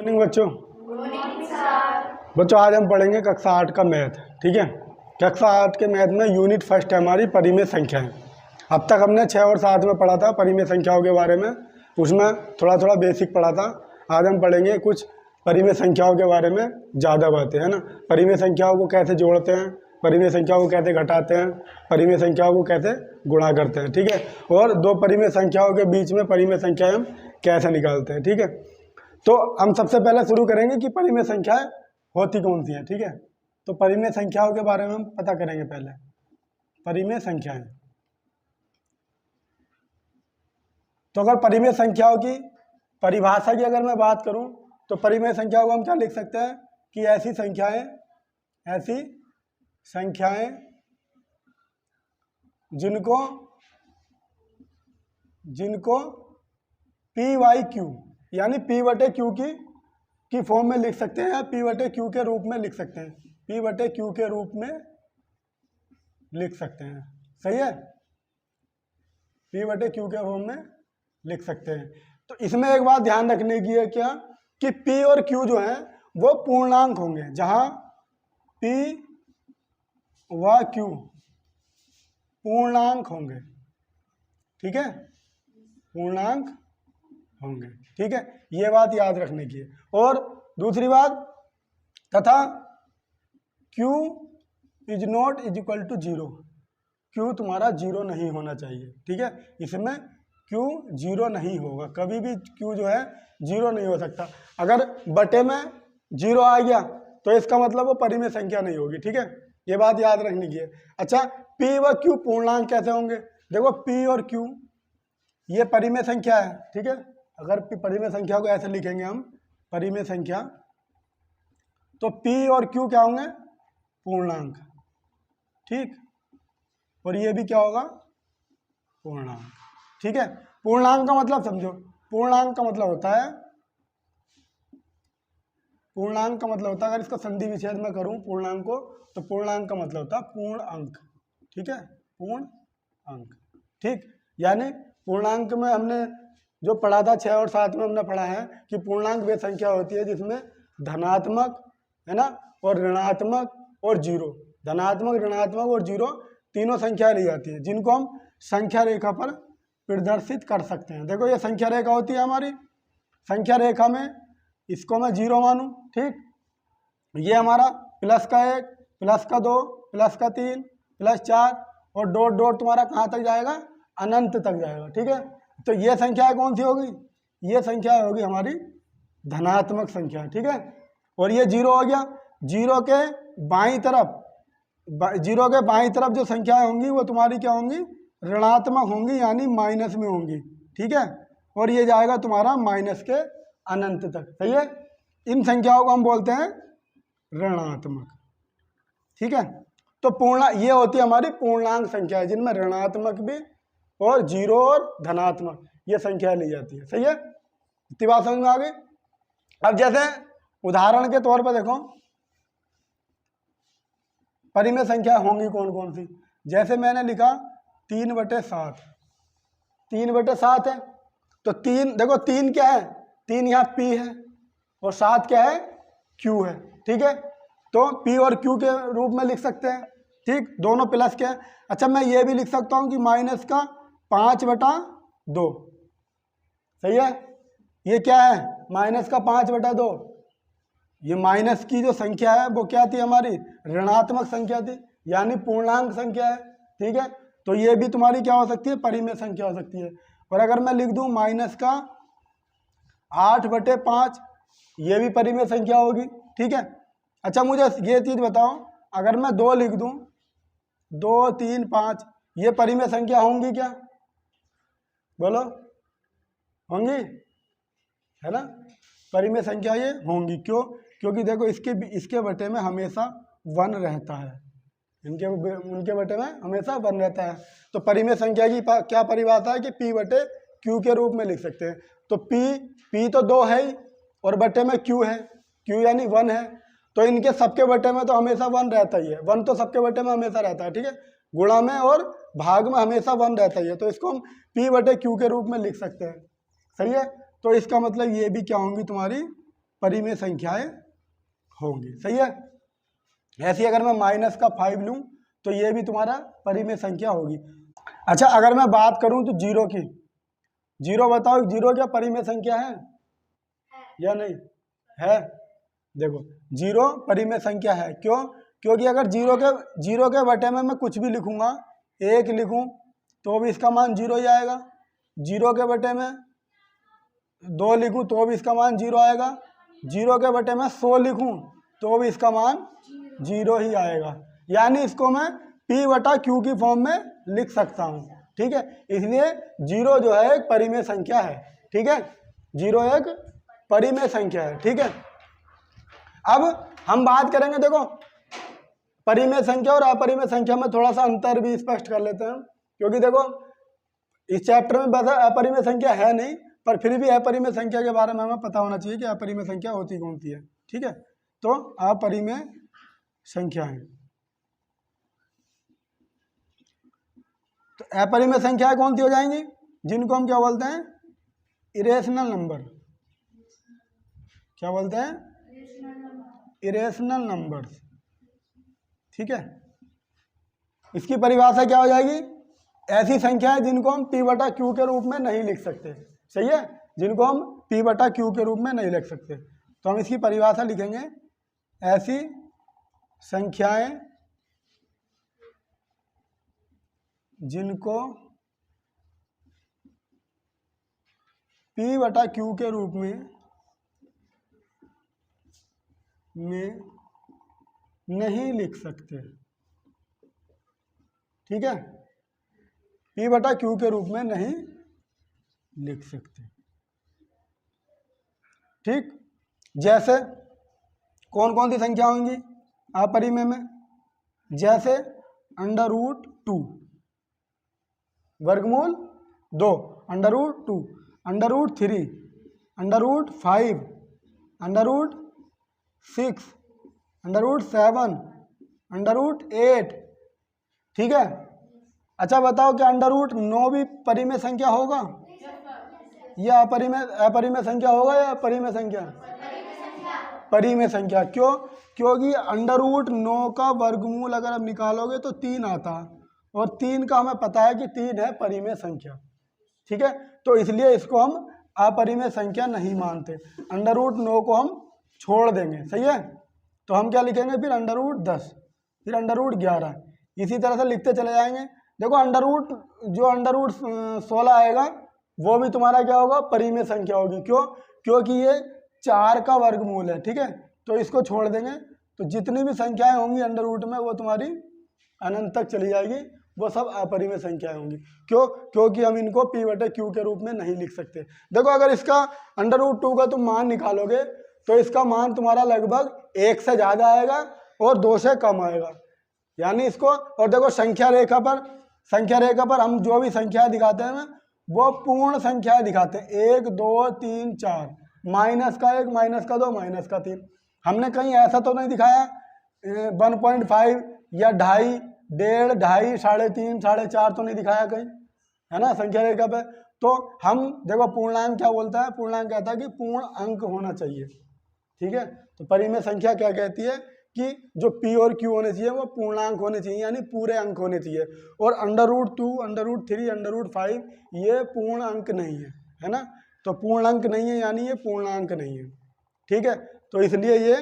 Morning बच्चों। बच्चों आज हम पढ़ेंगे कक्षा 8 का मैथ। ठीक है, कक्षा 8 के मैथ में यूनिट फर्स्ट है हमारी परिमेय संख्याएं। अब तक हमने 6 और 7 में पढ़ा था परिमेय संख्याओं के बारे में, उसमें थोड़ा थोड़ा बेसिक पढ़ा था। आज हम पढ़ेंगे कुछ परिमेय संख्याओं के बारे में ज़्यादा बातें, है ना। परिमेय संख्याओं को कैसे जोड़ते हैं, परिमेय संख्याओं को कैसे घटाते हैं, परिमेय संख्याओं को कैसे गुणा करते हैं। ठीक है, और दो परिमेय संख्याओं के बीच में परिमेय संख्याएं हम कैसे निकालते हैं। ठीक है, तो हम सबसे पहले शुरू करेंगे कि परिमेय संख्याएं होती कौन सी हैं। ठीक है, तो परिमेय संख्याओं के बारे में हम पता करेंगे पहले। परिमेय संख्याएं, तो अगर परिमेय संख्याओं की परिभाषा की अगर मैं बात करूं तो परिमेय संख्याओं को हम क्या लिख सकते हैं कि ऐसी संख्याएं जिनको पी वाई क्यू यानी पी बटे क्यू की फॉर्म में लिख सकते हैं, या पी बटे क्यू के रूप में लिख सकते हैं, पी बटे क्यू के रूप में लिख सकते हैं। सही है, पी बटे क्यू के फॉर्म में लिख सकते हैं। तो इसमें एक बात ध्यान रखने की है क्या, कि पी और क्यू जो है वो पूर्णांक होंगे, जहां पी व क्यू पूर्णांक होंगे। ठीक है, पूर्णांक होंगे। ठीक है, ये बात याद रखने की है। और दूसरी बात, तथा Q is not is equal to 0, Q तुम्हारा 0 नहीं होना चाहिए। ठीक है, इसमें Q 0 नहीं होगा, कभी भी Q जो है 0 नहीं हो सकता। अगर बटे में 0 आ गया तो इसका मतलब वो परिमेय संख्या नहीं होगी। ठीक है, ये बात याद रखने की है। अच्छा, P व Q पूर्णांक कैसे होंगे? देखो P और Q ये परिमेय संख्या है। ठीक है, अगर परिमेय संख्या को ऐसे लिखेंगे हम, परिमेय संख्या, तो P और Q क्या होंगे? पूर्णांक। ठीक, और ये भी क्या होगा? पूर्णांक। ठीक है, पूर्णांक का मतलब समझो, पूर्णांक का मतलब होता है, अगर इसका संधि विच्छेद में करूं पूर्णांक को, तो पूर्णांक का मतलब होता है पूर्ण अंक। ठीक है, पूर्ण अंक। ठीक, यानी पूर्णांक में हमने जो पढ़ा था 6 और 7 में हमने पढ़ा है कि पूर्णांक वे संख्या होती है जिसमें धनात्मक, है ना, और ऋणात्मक और जीरो, धनात्मक, ऋणात्मक और जीरो तीनों संख्याएं ली जाती है, जिनको हम संख्या रेखा पर प्रदर्शित कर सकते हैं। देखो ये संख्या रेखा होती है हमारी, संख्या रेखा में इसको मैं 0 मानूं। ठीक, ये हमारा प्लस का 1, प्लस का 2, प्लस का 3, प्लस 4 और डॉट डॉट तुम्हारा कहाँ तक जाएगा? अनंत तक जाएगा। ठीक है, तो ये संख्या कौन सी होगी? ये संख्या होगी हमारी धनात्मक संख्या। ठीक है, और ये 0 हो गया। जीरो के बाईं तरफ जो संख्याएं होंगी वो तुम्हारी क्या होंगी? ऋणात्मक होंगी, यानी माइनस में होंगी। ठीक है, और ये जाएगा तुम्हारा माइनस के अनंत तक। सही है, इन संख्याओं को हम बोलते हैं ऋणात्मक। ठीक है, तो ये होती है हमारी पूर्णांक संख्या, जिनमें ऋणात्मक भी और जीरो और धनात्मक ये संख्या ली जाती है। सही है, इतनी बात समझ में आ गई। अब जैसे उदाहरण के तौर पर देखो परिमेय संख्या होंगी कौन कौन सी। जैसे मैंने लिखा 3/7, 3/7 है, तो 3 देखो, 3 क्या है? 3 यहाँ P है और 7 क्या है? Q है। ठीक है, तो P और Q के रूप में लिख सकते हैं। ठीक, दोनों प्लस के हैं। अच्छा, मैं ये भी लिख सकता हूँ कि माइनस का 5/2। सही है, ये क्या है? माइनस का 5/2। ये माइनस की जो संख्या है वो क्या थी हमारी? ऋणात्मक संख्या थी, यानी पूर्णांक संख्या है। ठीक है, तो ये भी तुम्हारी क्या हो सकती है? परिमेय संख्या हो सकती है। और अगर मैं लिख दूं माइनस का 8/5, ये भी परिमेय संख्या होगी। ठीक है, अच्छा मुझे ये चीज बताओ, अगर मैं 2 लिख दूं, 2, 3, 5, ये परिमेय संख्या होंगी क्या? बोलो, होंगी, है ना? परिमेय संख्या ये होंगी। क्यों? क्योंकि देखो इसके बटे में हमेशा 1 रहता है, उनके बटे में हमेशा 1 रहता है। तो परिमेय संख्या की क्या परिभाषा है कि P बटे Q के रूप में लिख सकते हैं। तो P तो 2 है ही, और बटे में Q है, Q यानी 1 है, तो इनके सबके बटे में तो हमेशा 1 रहता ही है। 1 तो सबके बटे में हमेशा रहता है। ठीक है, गुणा में और भाग में हमेशा 1 रहता ही है, तो इसको हम P बटे Q के रूप में लिख सकते हैं। सही है, तो इसका मतलब ये भी क्या होंगी? तुम्हारी परिमेय संख्याएं होंगी। सही है। ऐसी अगर मैं माइनस का 5 लूँ तो ये भी तुम्हारा परिमेय संख्या होगी। अच्छा, अगर मैं बात करूँ तो जीरो की, जीरो बताओ, जीरो क्या परिमेय संख्या है या नहीं है? देखो जीरो परिमेय संख्या है। क्यों? क्योंकि अगर जीरो के बटे में मैं कुछ भी लिखूंगा, एक लिखूं तो भी इसका मान जीरो ही आएगा। जीरो के बटे में 2 लिखूं तो भी इसका मान जीरो आएगा। जीरो के बटे में 100 लिखूं तो भी इसका मान जीरो ही आएगा। यानी इसको मैं P बटा Q की फॉर्म में लिख सकता हूं। ठीक है, इसलिए जीरो जो है एक परिमेय संख्या है। ठीक है, जीरो एक परिमेय संख्या है। ठीक है, अब हम बात करेंगे, देखो परिमेय संख्या और अपरिमेय संख्या में थोड़ा सा अंतर भी स्पष्ट कर लेते हैं, क्योंकि देखो इस चैप्टर में वैसे अपरिमेय संख्या है नहीं, पर फिर भी अपरिमेय संख्या के बारे में हमें पता होना चाहिए कि अपरिमेय संख्या होती कौन सी है। ठीक है, तो अपरिमेय संख्या है, तो अपरिमेय संख्या कौन सी हो जाएंगी? जिनको हम क्या बोलते हैं? Irrational number. क्या बोलते हैं? Irrational numbers. ठीक है, इसकी परिभाषा क्या हो जाएगी? ऐसी संख्या है जिनको हम P बटा Q के रूप में नहीं लिख सकते। सही है, जिनको हम P बटा Q के रूप में नहीं लिख सकते, तो हम इसकी परिभाषा लिखेंगे, ऐसी संख्याएं जिनको P बटा Q के रूप में नहीं लिख सकते। ठीक है, P बटा Q के रूप में नहीं लिख सकते। ठीक, जैसे कौन कौन सी संख्या होंगी अपरिमेय में? जैसे √2, वर्गमूल 2, √2, √3, √5, √6, √7, √8। ठीक है, अच्छा बताओ क्या √9 भी परिमेय संख्या होगा या अपरिमेय संख्या होगा या परिमेय संख्या? परिमेय संख्या। क्यों? क्योंकि √9 का वर्गमूल अगर आप निकालोगे तो 3 आता, और 3 का हमें पता है कि 3 है परिमेय संख्या। ठीक है, तो इसलिए इसको हम अपरिमेय संख्या नहीं मानते। √9 को हम छोड़ देंगे। सही है, तो हम क्या लिखेंगे फिर? √10, फिर √11, इसी तरह से लिखते चले जाएंगे। देखो √16 आएगा वो भी तुम्हारा क्या होगा? परिमेय संख्या होगी। क्यों? क्योंकि ये 4 का वर्गमूल है। ठीक है, तो इसको छोड़ देंगे, तो जितनी भी संख्याएं होंगी √रूट में वो तुम्हारी अनंत तक चली जाएगी, वो सब अपरिमेय संख्याएं होंगी। क्यों? क्योंकि हम इनको P बटे Q के रूप में नहीं लिख सकते। देखो अगर इसका √2 का तुम मान निकालोगे तो इसका मान तुम्हारा लगभग 1 से ज़्यादा आएगा और 2 से कम आएगा। यानी इसको, और देखो संख्या रेखा पर हम जो भी संख्या दिखाते हैं ना, वो पूर्ण संख्याएं दिखाते हैं। 1 2 3 4, -1, -2, -3। हमने कहीं ऐसा तो नहीं दिखाया 1.5 या 2.5, 1.5, 2.5, 3.5, 4.5 तो नहीं दिखाया कहीं, है ना, संख्या रेखा पे। तो हम देखो पूर्णांक क्या बोलता है? पूर्णांक कहता है कि पूर्ण अंक होना चाहिए। ठीक है, तो परिमेय संख्या क्या कहती है कि जो P और Q होने चाहिए वो पूर्णांक होने चाहिए, यानी पूरे अंक होने चाहिए। और √2, √3, √5 ये पूर्ण अंक नहीं है ना, तो पूर्ण अंक नहीं है यानी ये पूर्णांक नहीं है। ठीक है, तो इसलिए ये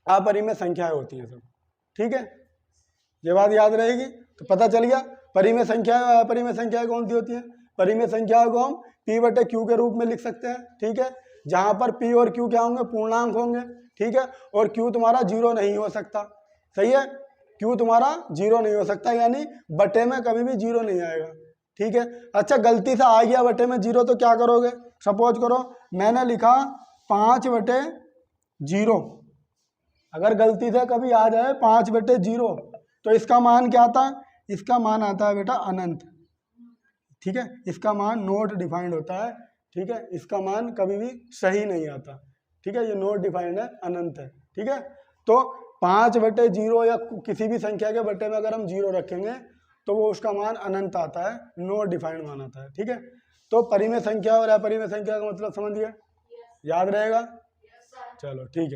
अपरिमेय संख्याएं होती हैं सब। ठीक है, ये बात याद रहेगी। तो पता चल गया परिमेय संख्या अपरिमेय संख्याएं कौन सी होती हैं। परिमेय संख्याओं को हम P बटे Q के रूप में लिख सकते हैं। ठीक है, जहां पर P और Q क्या होंगे? पूर्णांक होंगे। ठीक है, और Q तुम्हारा 0 नहीं हो सकता। सही है, Q तुम्हारा 0 नहीं हो सकता, यानी बटे में कभी भी 0 नहीं आएगा। ठीक है, अच्छा गलती से आ गया बटे में 0 तो क्या करोगे? सपोज करो मैंने लिखा 5 बटे 0, अगर गलती से कभी आ जाए 5 बटे 0 तो इसका मान क्या आता? इसका मान आता है बेटा अनंत। ठीक है, इसका मान नॉट डिफाइंड होता है। ठीक है, इसका मान कभी भी सही नहीं आता। ठीक है, ये नॉट डिफाइंड है, अनंत है। ठीक है, तो 5 बटे 0 या किसी भी संख्या के बटे में अगर हम 0 रखेंगे तो वो उसका मान अनंत आता है, नॉट डिफाइंड मान आता है। ठीक है, तो परिमेय संख्या और अपरिमेय संख्या का मतलब समझ गए, याद रहेगा। चलो ठीक है।